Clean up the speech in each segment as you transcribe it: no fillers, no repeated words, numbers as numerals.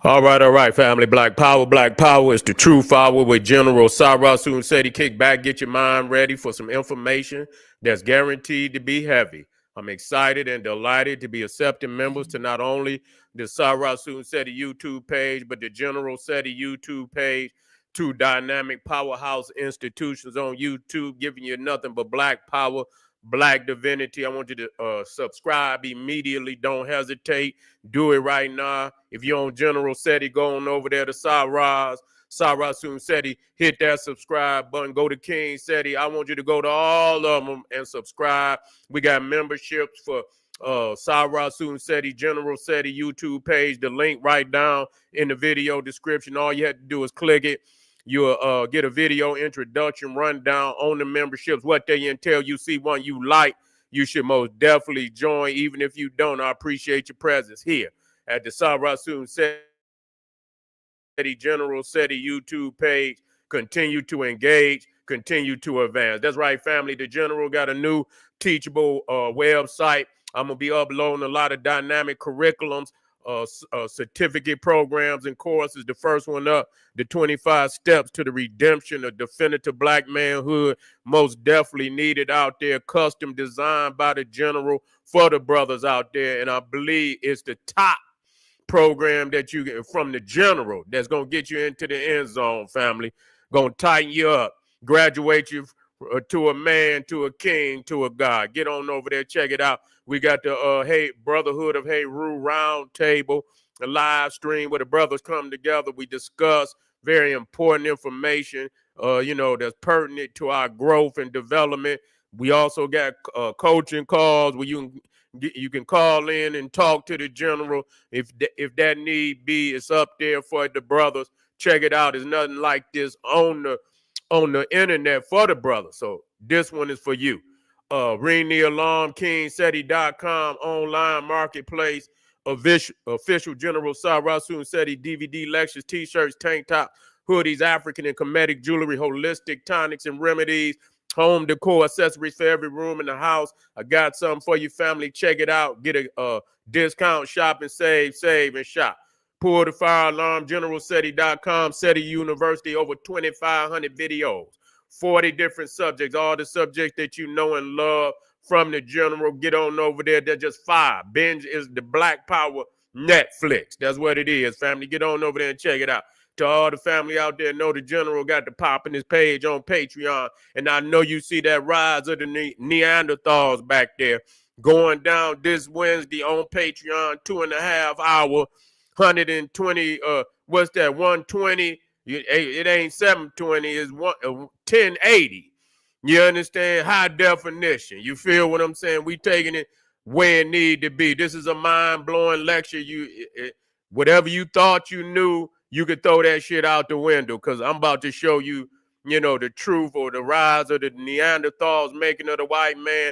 All right, family. Black Power is the true power with General Sarasun Seti. Kick back, get your mind ready for some information that's guaranteed to be heavy. I'm excited and delighted to be accepting members to not only the Sarasun Seti YouTube page, but the General Seti YouTube page, two dynamic powerhouse institutions on YouTube, giving you nothing but black power, black divinity. I want you to subscribe immediately. Don't hesitate. Do it right now. If you're on General Seti, go on over there to Sarasun Seti, hit that subscribe button. Go to King Seti. I want you to go to all of them and subscribe. We got memberships for Sarasun Seti, General Seti YouTube page. The link right down in the video description. All you have to do is click it. You'll get a video introduction rundown on the memberships, what they entail. You see one you like, you should most definitely join. Even if you don't, I appreciate your presence here at the Sarasun Seti General Seti YouTube page. Continue to engage, continue to advance. That's right, family. The General got a new teachable website. I'm going to be uploading a lot of dynamic curriculums, certificate programs and courses. The first one up, the 25 steps to the redemption of definitive black manhood, most definitely needed out there, custom designed by the General for the brothers out there. And I believe it's the top program that you get from the General that's going to get you into the end zone, family. Going to tighten you up, graduate you to a man, to a king, to a god. Get on over there, check it out. We got the Hey Brotherhood of Hey Rue Round Table, a live stream where the brothers come together. We discuss very important information, that's pertinent to our growth and development. We also got coaching calls where you can call in and talk to the General if that need be. It's up there for the brothers. Check it out. There's nothing like this on the internet for the brothers. So this one is for you. Ring the alarm, KingSeti.com, online marketplace, official General Sarasun Seti DVD lectures, t-shirts, tank tops, hoodies, African and Kemetic jewelry, holistic tonics and remedies, home decor, accessories for every room in the house. I got something for your family. Check it out. Get a discount, shop and save and shop. Pull the fire alarm, GeneralSeti.com, Seti University, over 2,500 videos, 40 different subjects, all the subjects that you know and love from the General. Get on over there. They're just fire. Binge is the Black Power Netflix. That's what it is, family. Get on over there and check it out. To all the family out there, know the General got the pop in his page on Patreon. And I know you see that rise of the Neanderthals back there going down this Wednesday on Patreon, 2.5 hour, 120, what's that, 120? It ain't 720, it's 1080. You understand? High definition. You feel what I'm saying? We taking it where it need to be. This is a mind-blowing lecture. Whatever you thought you knew, you could throw that shit out the window, because I'm about to show you, the truth, or the rise of the Neanderthals, making of the white man,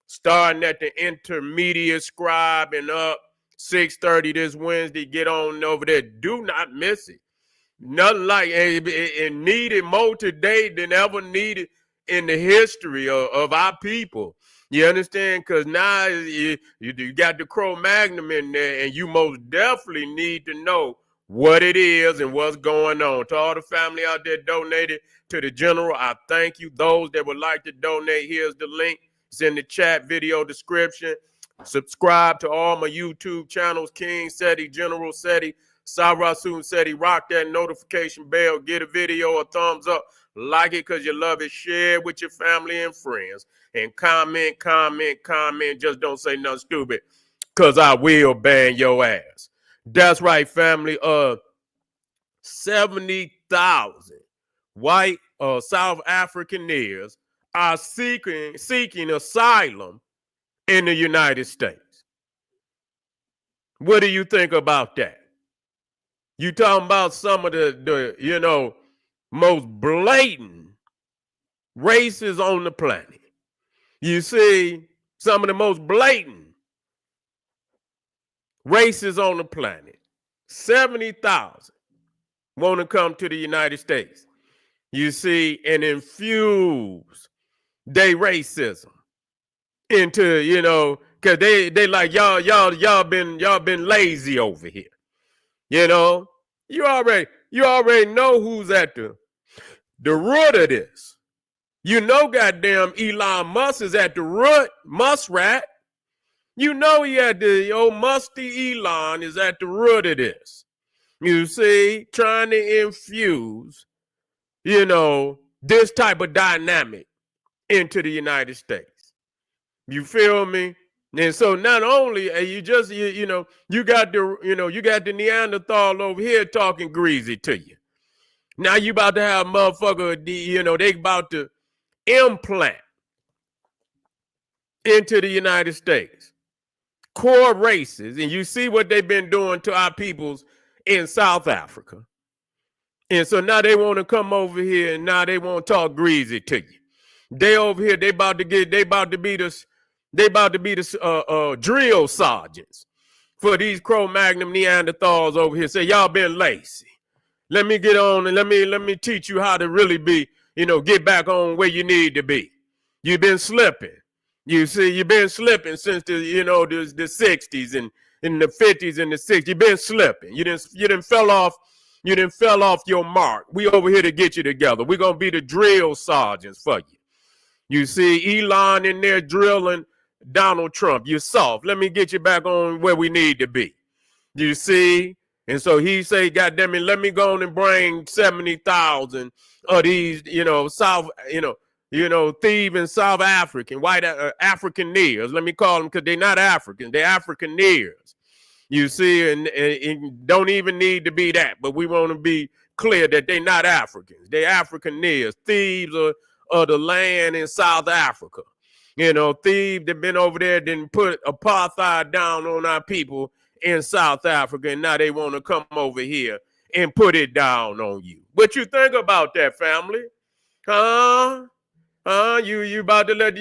starting at the intermediate scribe and up. 6:30 this Wednesday. Get on over there. Do not miss it. Nothing like it needed more today than ever needed in the history of our people. You understand? Because now you got the Cro-Magnon in there, and you most definitely need to know what it is and what's going on. To all the family out there donated to the General, I thank you. Those that would like to donate, here's the link. It's in the chat video description. Subscribe to all my YouTube channels, King Seti, General Seti, Sarasun Seti. Rock that notification bell. Get a video a thumbs up. Like it because you love it. Share it with your family and friends. And comment. Just don't say nothing stupid, because I will ban your ass. That's right, family. 70,000 white South Africaners are seeking asylum in the United States. What do you think about that? You talking about some of the most blatant races on the planet. You see, some of the most blatant races on the planet. 70,000 want to come to the United States. You see, and infuse their racism into, because they like y'all been lazy over here. You know, you already know who's at the root of this. You know, goddamn Elon Musk is at the root. Muskrat. You know he had the old musty Elon is at the root of this. You see, trying to infuse, this type of dynamic into the United States. You feel me? And so not only are you just, you got the Neanderthal over here talking greasy to you. Now you about to have motherfucker, they about to implant into the United States core races, and you see what they've been doing to our peoples in South Africa. And so now they want to come over here and now they want to talk greasy to you. They over here, they about to be the drill sergeants for these Cro-Magnon Neanderthals over here. Say, y'all been lazy. Let me get on and let me teach you how to really be, get back on where you need to be. You've been slipping. You see, you've been slipping since the 60s and in the 50s and the 60s. You've been slipping. You didn't fell off your mark. We over here to get you together. We're gonna be the drill sergeants for you. You see, Elon in there drilling Donald Trump. You're soft. Let me get you back on where we need to be. You see? And so he say, God damn it, let me go on and bring 70,000 of these, thieving South African, white Africaneers. Let me call them because they're not African. They're Africaneers. You see, and don't even need to be that. But we want to be clear that they're not Africans. They're Africaneers, thieves of the land in South Africa. Thieves that been over there, didn't put apartheid down on our people in South Africa, and now they want to come over here and put it down on you. What you think about that, family? Huh? You about to let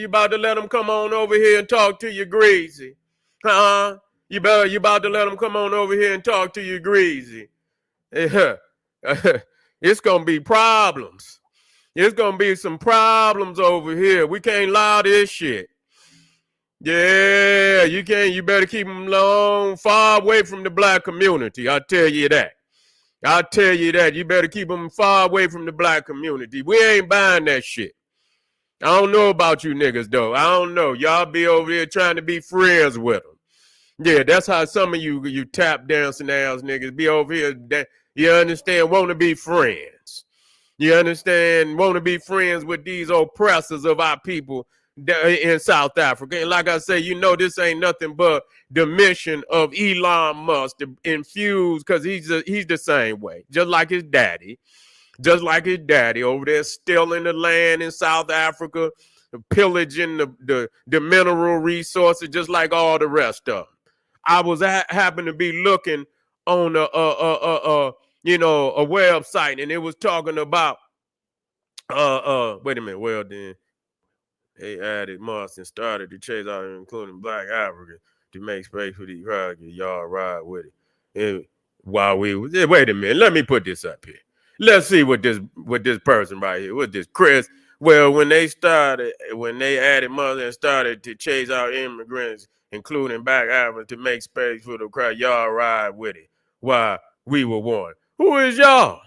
them come on over here and talk to you greasy? Huh? You about to let them come on over here and talk to you greasy? It's gonna be problems. It's gonna be some problems over here. We can't allow this shit. Yeah, you can't. You better keep them far away from the black community. I tell you that. You better keep them far away from the black community. We ain't buying that shit. I don't know about you niggas, though. I don't know. Y'all be over here trying to be friends with them. Yeah, that's how some of you tap dancing ass niggas be over here. You understand? Want to be friends. You understand? Want to be friends with these oppressors of our people in South Africa. And like I say, this ain't nothing but the mission of Elon Musk to infuse, because he's the same way, just like his daddy over there stealing the land in South Africa, pillaging the mineral resources, just like all the rest of them. I was happened to be looking on a website, and it was talking about wait a minute. Well, then they added Musk and started to chase out, including Black Africans, to make space for these crowds. Y'all ride with it. And while wait a minute, let me put this up here. Let's see what this person right here, what this Chris. Well, when they added Musk and started to chase out immigrants, including Black Africans, to make space for the crowd, y'all ride with it. Why we were one. Who is y'all?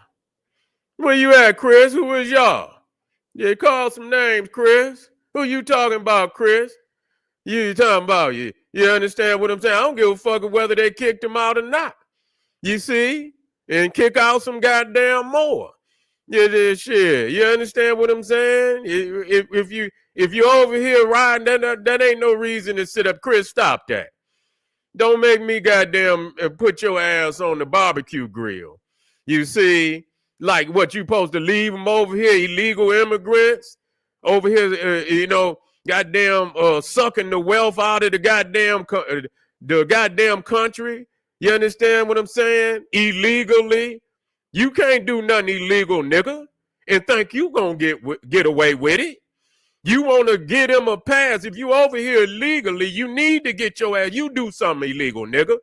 Where you at, Chris? Who is y'all? Yeah, call some names, Chris. Who you talking about, Chris? You talking about you? You understand what I'm saying? I don't give a fuck whether they kicked him out or not. You see? And kick out some goddamn more. Yeah, shit. You understand what I'm saying? If you over here riding, that ain't no reason to sit up. Chris, stop that. Don't make me goddamn put your ass on the barbecue grill. You see? Like what, you supposed to leave them over here, illegal immigrants over here, goddamn sucking the wealth out of the goddamn country. You understand what I'm saying? Illegally. You can't do nothing illegal, nigga, and think you gonna get away with it. You want to get him a pass. If you over here illegally, you need to get your ass. You do something illegal, nigga,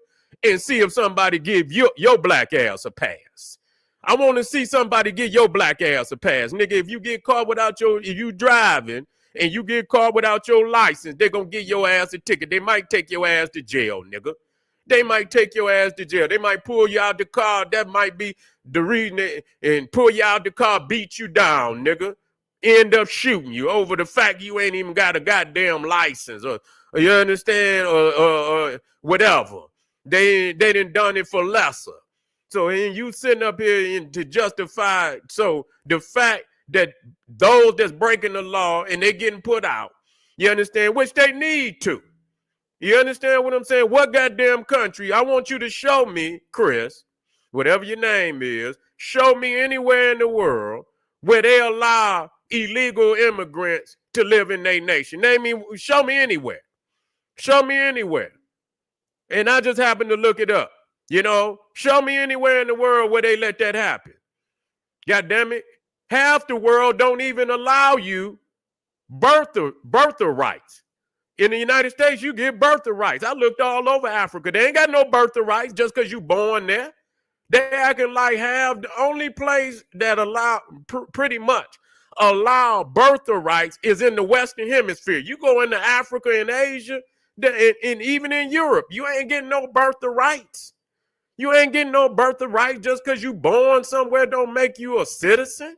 and see if somebody give your black ass a pass. I want to see somebody get your black ass a pass. Nigga, if you get caught if you driving and you get caught without your license, they're going to give your ass a ticket. They might take your ass to jail, nigga. They might take your ass to jail. They might pull you out the car. That might be the reason, and pull you out the car, beat you down, nigga. End up shooting you over the fact you ain't even got a goddamn license, or you understand, or whatever. They done done it for lesser. So and you sitting up here to justify. So the fact that those that's breaking the law and they getting put out, you understand, which they need to. You understand what I'm saying? What goddamn country? I want you to show me, Chris, whatever your name is, show me anywhere in the world where they allow illegal immigrants to live in their nation. Show me anywhere. Show me anywhere. And I just happened to look it up. You know, show me anywhere in the world where they let that happen. God damn it. Half the world don't even allow you birthright rights. In the United States, you get birthright rights. I looked all over Africa. They ain't got no birthright rights just because you born there. They acting like half the only place that pretty much allow birthright rights is in the Western Hemisphere. You go into Africa and Asia, and even in Europe, you ain't getting no birthright rights. You ain't getting no birthright rights just because you born somewhere don't make you a citizen.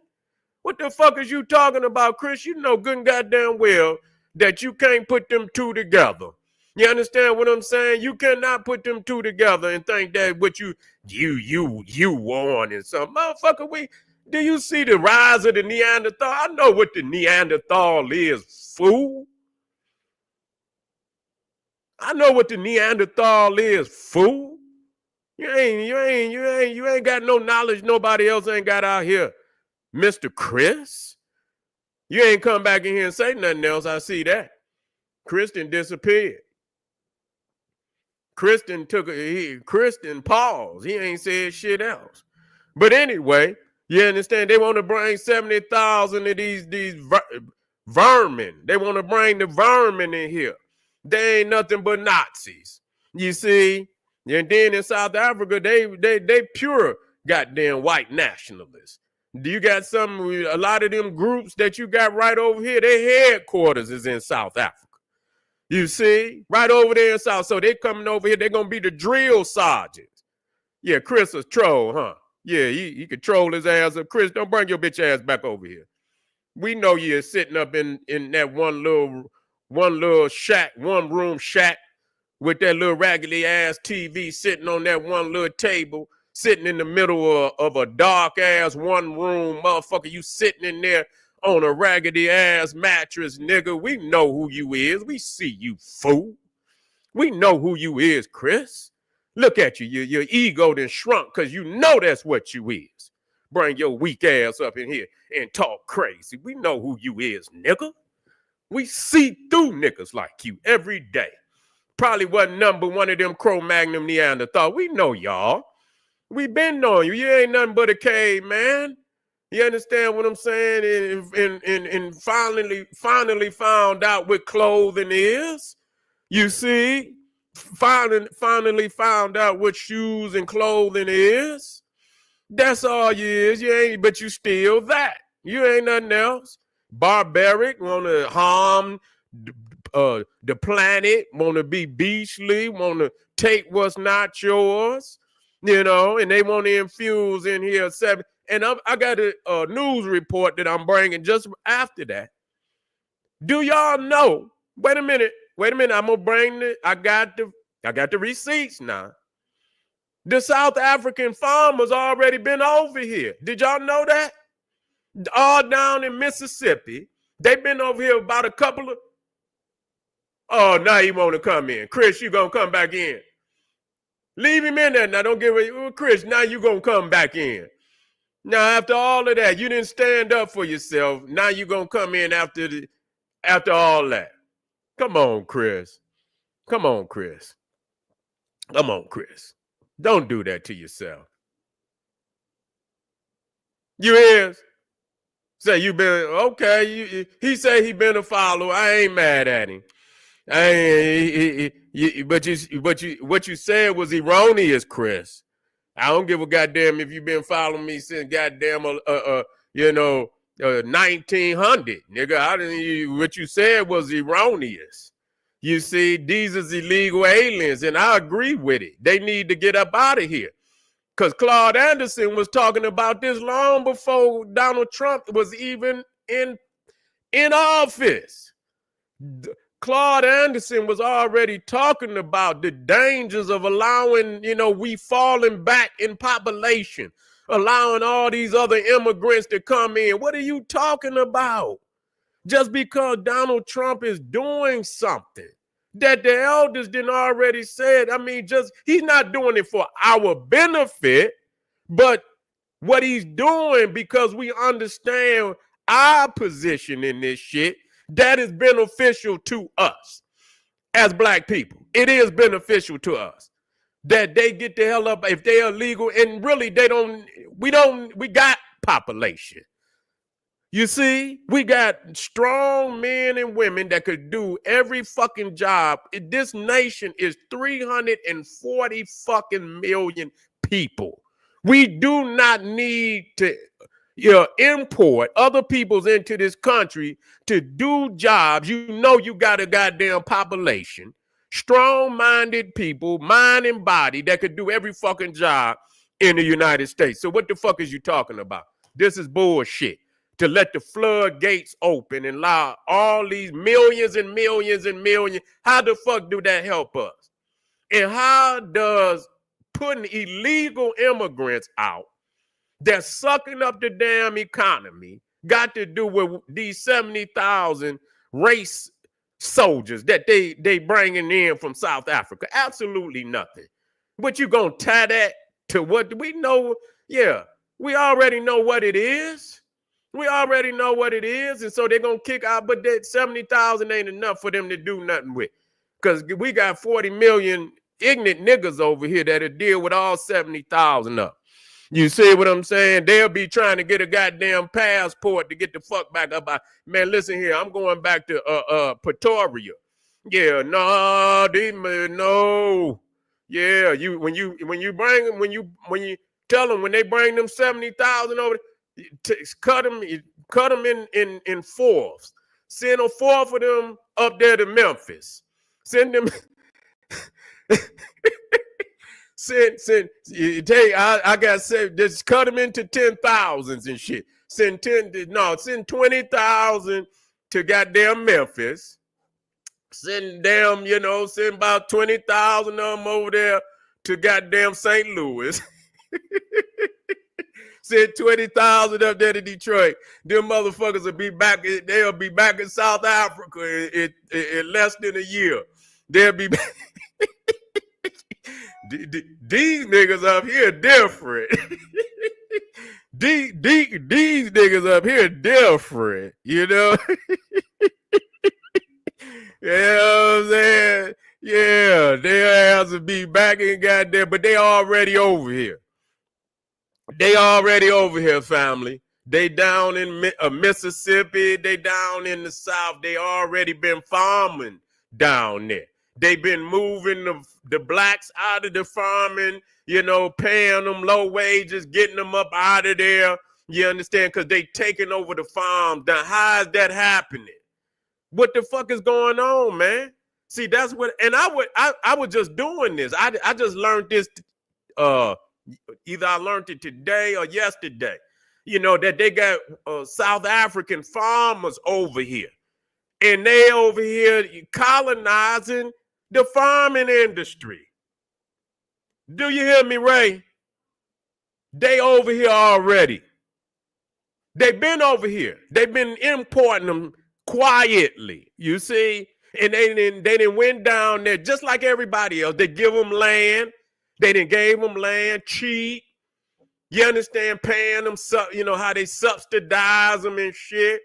What the fuck is you talking about, Chris? You know good and goddamn well that you can't put them two together. You understand what I'm saying? You cannot put them two together and think that what you want and something. Motherfucker, do you see the rise of the Neanderthal? I know what the Neanderthal is, fool. I know what the Neanderthal is, fool. You ain't got no knowledge nobody else ain't got out here, Mr. Chris. You ain't come back in here and say nothing else. I see that. Kristen disappeared. Kristen paused. He ain't said shit else. But anyway, you understand? They want to bring 70,000 of these vermin. They want to bring the vermin in here. They ain't nothing but Nazis. You see? And then in South Africa, they pure goddamn white nationalists. Do you got a lot of them groups that you got right over here, their headquarters is in South Africa. You see? Right over there in South. So they coming over here, they're going to be the drill sergeants. Yeah, Chris is troll, huh? Yeah, he could troll his ass up. Chris, don't bring your bitch ass back over here. We know you're sitting up in that one little shack, one room shack with that little raggedy ass TV sitting on that one little table, sitting in the middle of a dark ass one room, motherfucker. You sitting in there on a raggedy ass mattress, nigga. We know who you is. We see you, fool. We know who you is, Chris. Look at you. Your ego done shrunk because you know that's what you is. Bring your weak ass up in here and talk crazy. We know who you is, nigga. We see through niggas like you every day. Probably wasn't number one of them Cro-Magnon Neanderthal. We know y'all. We been knowing you. You ain't nothing but a caveman. You understand what I'm saying? And finally found out what clothing is. You see? Finally found out what shoes and clothing is. That's all you is. You ain't, but you still that. You ain't nothing else. Barbaric, want to harm the planet, want to be beastly, want to take what's not yours, you know, and they want to infuse in here seven. And I got a news report that I'm bringing just after that. Do y'all know? Wait a minute. I'm gonna bring it. I got the receipts now. The South African farmers already been over here. Did y'all know that? All down in Mississippi, they've been over here about a couple of. Oh, now you want to come in, Chris? You gonna come back in? Leave him in there now. Don't give it, Chris. Now you gonna come back in. Now after all of that, you didn't stand up for yourself. Now you gonna come in after all that. Come on, Chris. Come on, Chris. Come on, Chris. Don't do that to yourself. You is? Say you been, okay. He say he been a follower. I ain't mad at him. What you said was erroneous, Chris. I don't give a goddamn if you've been following me since goddamn 1900, nigga. What you said was erroneous. You see, these is illegal aliens, and I agree with it. They need to get up out of here. Because Claude Anderson was talking about this long before Donald Trump was even in office. Claude Anderson was already talking about the dangers of allowing, we falling back in population, allowing all these other immigrants to come in. What are you talking about? Just because Donald Trump is doing something that the elders didn't already said. I mean, he's not doing it for our benefit, but what he's doing because we understand our position in this shit, that is beneficial to us as black people. It is beneficial to us that they get the hell up if they are legal, and really we got population. You see, we got strong men and women that could do every fucking job. This nation is 340 fucking million people. We do not need to import other peoples into this country to do jobs. You got a goddamn population, strong-minded people, mind and body, that could do every fucking job in the United States. So what the fuck is you talking about? This is bullshit. To let the floodgates open and allow all these millions and millions and millions. How the fuck do that help us? And how does putting illegal immigrants out that's sucking up the damn economy got to do with these 70,000 race soldiers that they bringing in from South Africa? Absolutely nothing. But you gonna tie that to what we know? Yeah, we already know what it is. We already know what it is, and so they're going to kick out, but that 70,000 ain't enough for them to do nothing with, because we got 40 million ignorant niggas over here that'll deal with all 70,000 up. You see what I'm saying? They'll be trying to get a goddamn passport to get the fuck back up. Man, listen here, I'm going back to Pretoria. Yeah, no. Yeah, when you tell them when they bring them 70,000 over, cut them in fourths. Send a fourth of them up there to Memphis. Send them. I got said just cut them into 10,000s and shit. Send 20,000 to goddamn Memphis. Send about 20,000 of them over there to goddamn St. Louis. Send 20,000 up there to Detroit. Them motherfuckers will be back. They'll be back in South Africa in less than a year. They'll be back. These niggas up here different. these niggas up here different. You know? You know what I'm saying? Yeah, they'll have to be back in goddamn, but they already over here. They already over here, family. They down in Mississippi. They down in the South. They already been farming down there. They been moving the blacks out of the farming, paying them low wages, getting them up out of there. You understand? Because they taking over the farm. Now, how is that happening? What the fuck is going on, man? See, that's what, and I was just doing this. I just learned this, either I learned it today or yesterday, that they got South African farmers over here. And they over here colonizing the farming industry. Do you hear me, Ray? They over here already. They've been over here. They've been importing them quietly, you see? And they didn't went down there just like everybody else. They give them land. They didn't gave them land cheap. You understand? Paying them, how they subsidize them and shit.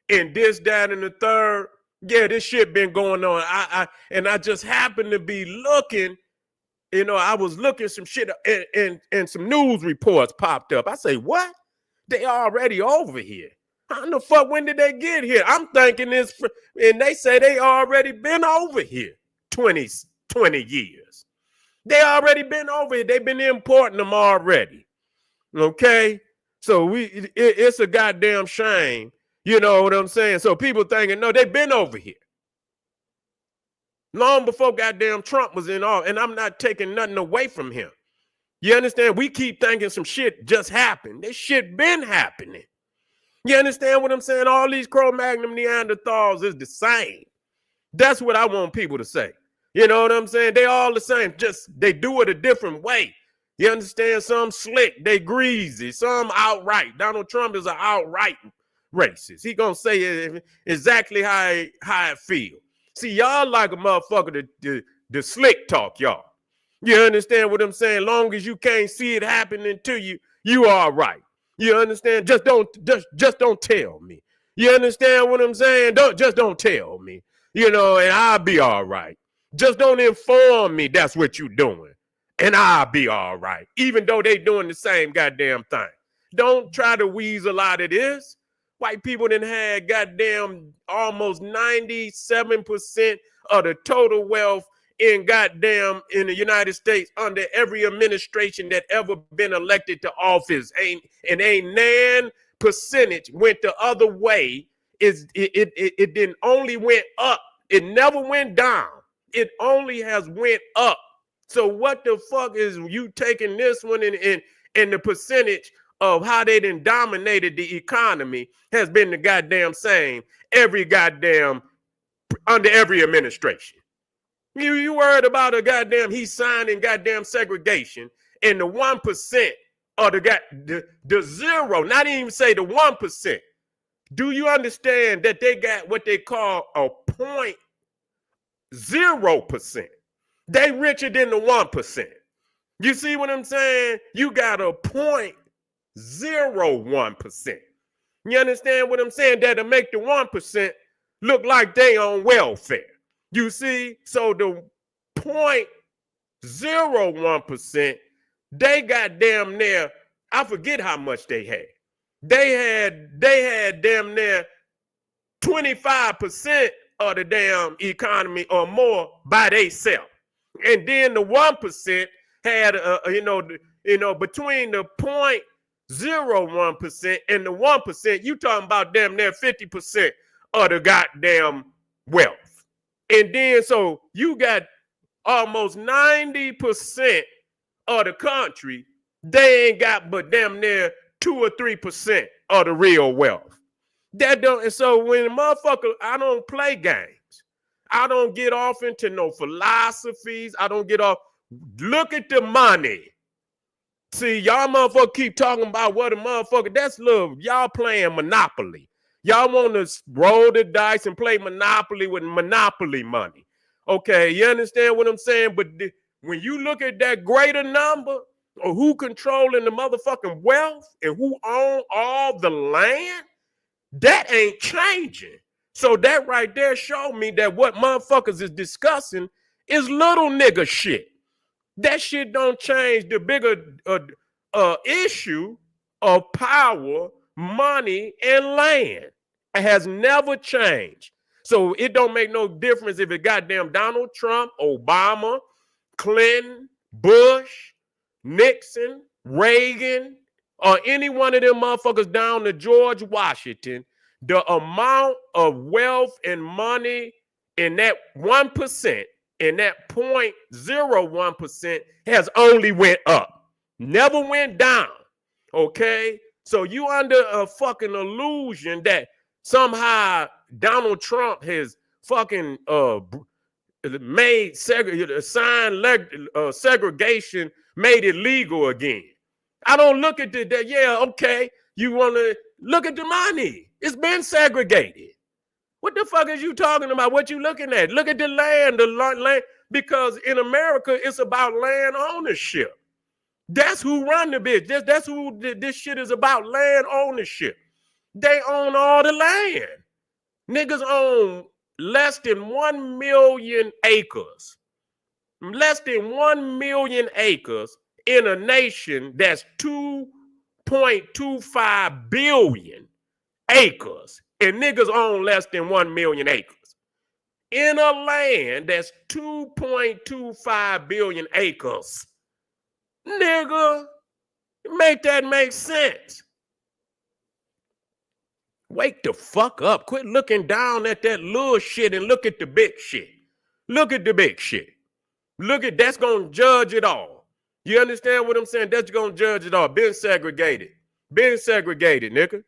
And this, that, and the third. Yeah, this shit been going on. I just happened to be looking, I was looking some shit and some news reports popped up. I say, what? They already over here. How the fuck, when did they get here? I'm thinking this, and they say they already been over here 20 years. They already been over here. They've been importing them already. Okay? So it's a goddamn shame. You know what I'm saying? So people thinking, no, they've been over here. long before goddamn Trump was in office, and I'm not taking nothing away from him. You understand? We keep thinking some shit just happened. This shit been happening. You understand what I'm saying? All these Cro-Magnon Neanderthals is the same. That's what I want people to say. You know what I'm saying? They all the same. Just they do it a different way. You understand? Some slick, they greasy, some outright. Donald Trump is an outright racist. He gonna say it exactly how it feel. See, y'all like a motherfucker the slick talk, y'all. You understand what I'm saying? Long as you can't see it happening to you, you all right. You understand? Just don't tell me. You understand what I'm saying? Don't tell me. You know, and I'll be all right. Just don't inform me that's what you're doing, and I'll be all right. Even though they doing the same goddamn thing. Don't try to weasel out of this. White people done had goddamn almost 97% of the total wealth in the United States under every administration that ever been elected to office. Ain't nan percentage went the other way. It didn't only went up. It never went down. It only has went up. So what the fuck is you taking this one and the percentage of how they done dominated the economy has been the goddamn same under every administration. You worried about a goddamn he's signing goddamn segregation and the 1% or the zero, not even say the 1%. Do you understand that they got what they call a 0.0%? They richer than the 1%. You see what I'm saying? You got a 0.01%. You understand what I'm saying? That'll make the 1% look like they on welfare. You see? So the 0.01%, they got damn near, I forget how much they had. They had damn near 25% of the damn economy or more by themselves. And then the 1% had between the 0.01% and the 1%, you talking about damn near 50% of the goddamn wealth. And then so you got almost 90% of the country, they ain't got but damn near 2 or 3% of the real wealth. That don't, and so when motherfucker, I don't play games. I don't get off into no philosophies. I don't get off. Look at the money. See, y'all motherfucker keep talking about what a motherfucker, that's little, y'all playing Monopoly. Y'all want to roll the dice and play Monopoly with Monopoly money. Okay, you understand what I'm saying? But when you look at that greater number of who controlling the motherfucking wealth and who own all the land, that ain't changing. So that right there showed me that what motherfuckers is discussing is little nigga shit. That shit don't change the bigger issue of power, money, and land. It has never changed. So it don't make no difference if it goddamn Donald Trump, Obama, Clinton, Bush, Nixon, Reagan, or any one of them motherfuckers down to George Washington. The amount of wealth and money in that 1%, in that 0.01% has only went up, never went down. Okay? So you under a fucking illusion that somehow Donald Trump has fucking made segregation, made it legal again. I don't look at that. Yeah, okay. You want to look at the money. It's been segregated. What the fuck is you talking about? What you looking at? Look at the land, because in America, it's about land ownership. That's who run the bitch. That's who this shit is about, land ownership. They own all the land. Niggas own less than 1 million acres. Less than 1 million acres in a nation that's 2.25 billion acres. And niggas own less than 1 million acres. In a land that's 2.25 billion acres. Nigga, make that make sense. Wake the fuck up. Quit looking down at that little shit and look at the big shit. Look at the big shit. Look at that's gonna judge it all. You understand what I'm saying? That's gonna judge it all. Being segregated, nigga.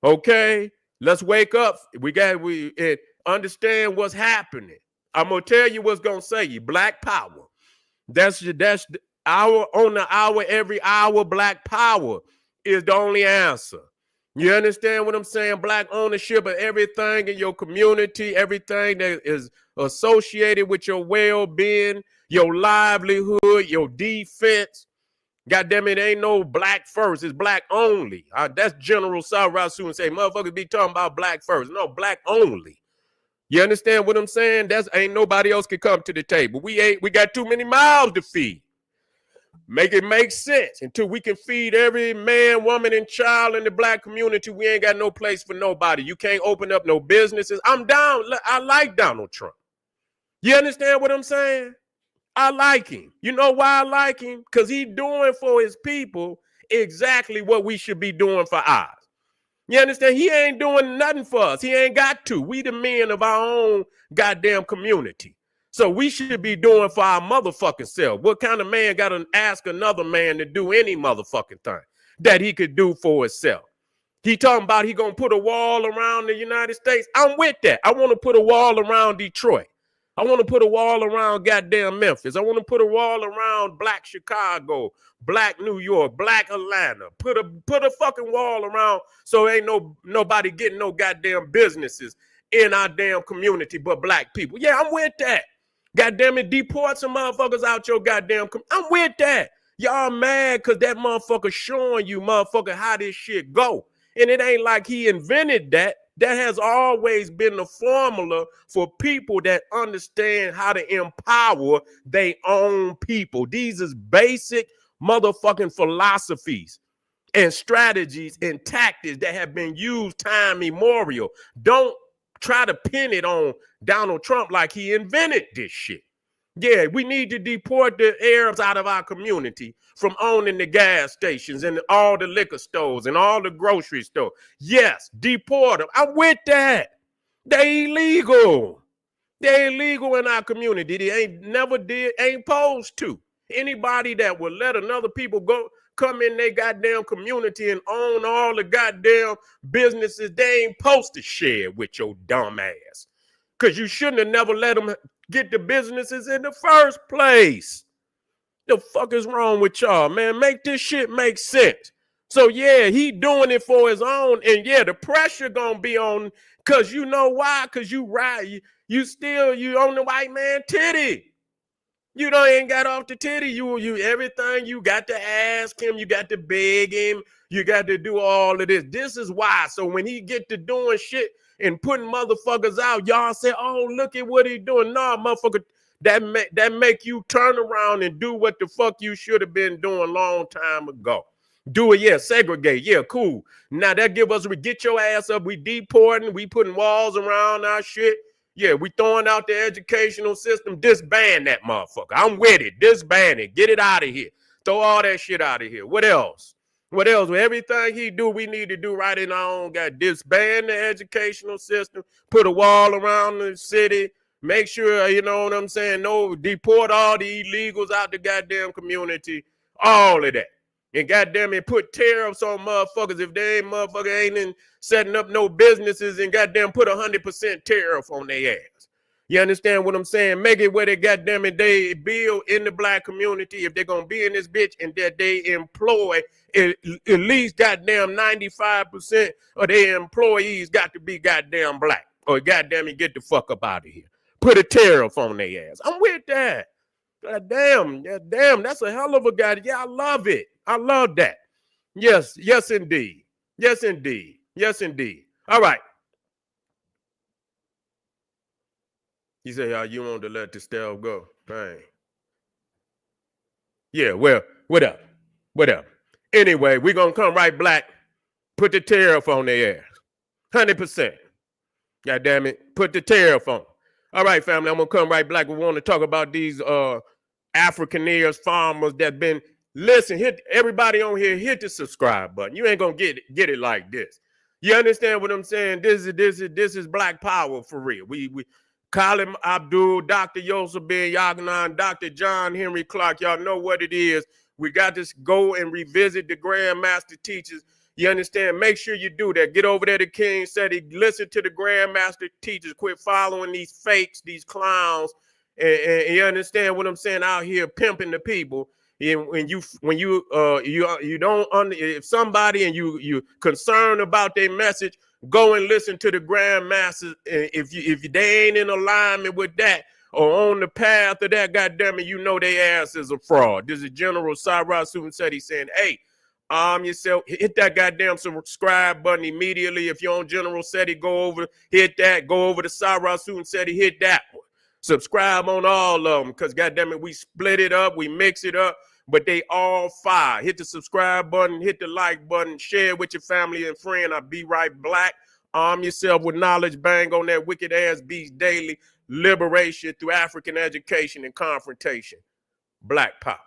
Okay, let's wake up. We understand what's happening. I'm gonna tell you what's gonna say you. Black power. That's hour on the hour, every hour. Black power is the only answer. You understand what I'm saying? Black ownership of everything in your community, everything that is associated with your well-being, your livelihood, your defense. God damn it, ain't no black first. It's black only. That's General South Rasu and say, motherfuckers be talking about black first. No, black only. You understand what I'm saying? That's ain't nobody else can come to the table. We got too many mouths to feed. Make it make sense. Until we can feed every man, woman, and child in the black community, we ain't got no place for nobody. You can't open up no businesses. I'm down. I like Donald Trump. You understand what I'm saying? I like him. You know why I like him? Because he's doing for his people exactly what we should be doing for ours. You understand? He ain't doing nothing for us. He ain't got to. We the men of our own goddamn community. So we should be doing for our motherfucking self. What kind of man got to ask another man to do any motherfucking thing that he could do for himself? He talking about he going to put a wall around the United States. I'm with that. I want to put a wall around Detroit. I want to put a wall around goddamn Memphis. I want to put a wall around black Chicago, black New York, black Atlanta. Put a fucking wall around so ain't nobody getting no goddamn businesses in our damn community but black people. Yeah, I'm with that. Goddamn it, deport some motherfuckers out your goddamn I'm with that. Y'all mad because that motherfucker showing you motherfucker how this shit go. And it ain't like he invented that. That has always been the formula for people that understand how to empower their own people. These is basic motherfucking philosophies and strategies and tactics that have been used time immemorial. Don't try to pin it on Donald Trump like he invented this shit. Yeah, we need to deport the Arabs out of our community from owning the gas stations and all the liquor stores and all the grocery stores. Yes, deport them. I'm with that. They illegal. They illegal in our community. They ain't supposed to. Anybody that will let another people come in their goddamn community and own all the goddamn businesses, they ain't supposed to share with your dumb ass. Because you shouldn't have never let them get the businesses in the first place. The fuck is wrong with y'all, man? Make this shit make sense. So yeah, he doing it for his own, and yeah, the pressure gonna be on, cause you know why? Cause you you on the white man titty. You ain't got off the titty. You everything you got to ask him, you got to beg him, you got to do all of this. This is why. So when he get to doing shit and putting motherfuckers out, y'all say, oh, look at what he doing. Nah, motherfucker, that make you turn around and do what the fuck you should have been doing a long time ago. Do it, yeah, segregate, yeah, cool. Now that we get your ass up, we deporting, we putting walls around our shit. Yeah, we throwing out the educational system, disband that motherfucker. I'm with it, disband it, get it out of here. Throw all that shit out of here. What else? What else? With everything he do, we need to do right in our own. Got disband the educational system, put a wall around the city, make sure, you know what I'm saying, no, deport all the illegals out the goddamn community, all of that. And goddamn it, put tariffs on motherfuckers if they ain't in setting up no businesses, and goddamn put 100% tariff on their ass. You understand what I'm saying? Make it where they goddamn it, they build in the black community if they're gonna be in this bitch, and that they employ at least goddamn 95% of their employees got to be goddamn black, or goddamn it, get the fuck up out of here. Put a tariff on their ass. I'm with that. God damn, that's a hell of a guy. Yeah, I love it. I love that. Yes, indeed. Yes, indeed. Yes, indeed. All right. You say, you want to let the stuff go. Dang. Yeah, well, whatever. Anyway, we're going to come right black, put the tariff on their ass. 100%. God damn it. Put the tariff on. All right, family, I'm going to come right black. We want to talk about these Afrikaans farmers that been, listen, hit everybody on here, hit the subscribe button. You ain't going to get it like this. You understand what I'm saying? This is black power for real. Kalim Abdul, Dr. Yosef Ben Yagnan, Dr. John Henry Clark. Y'all know what it is. We got to go and revisit the Grandmaster teachers. You understand? Make sure you do that. Get over there to King Seti. Listen to the Grandmaster teachers. Quit following these fakes, these clowns. And you understand what I'm saying? Out here pimping the people. And when you don't if somebody and you concerned about their message, go and listen to the Grandmasters. If they ain't in alignment with that or on the path of that, goddamn it, you know their ass is a fraud. This is General Cyrus Seti saying, hey, arm yourself, hit that goddamn subscribe button immediately. If you're on General Seti, go over, hit that, go over to Cyrus Seti, hit that one. Subscribe on all of them, because goddamn it, we split it up, we mix it up, but they all fire. Hit the subscribe button, hit the like button, share with your family and friend. I'll be right black. Arm yourself with knowledge, bang on that wicked ass beast daily. Liberation through African education and confrontation. Black Pop.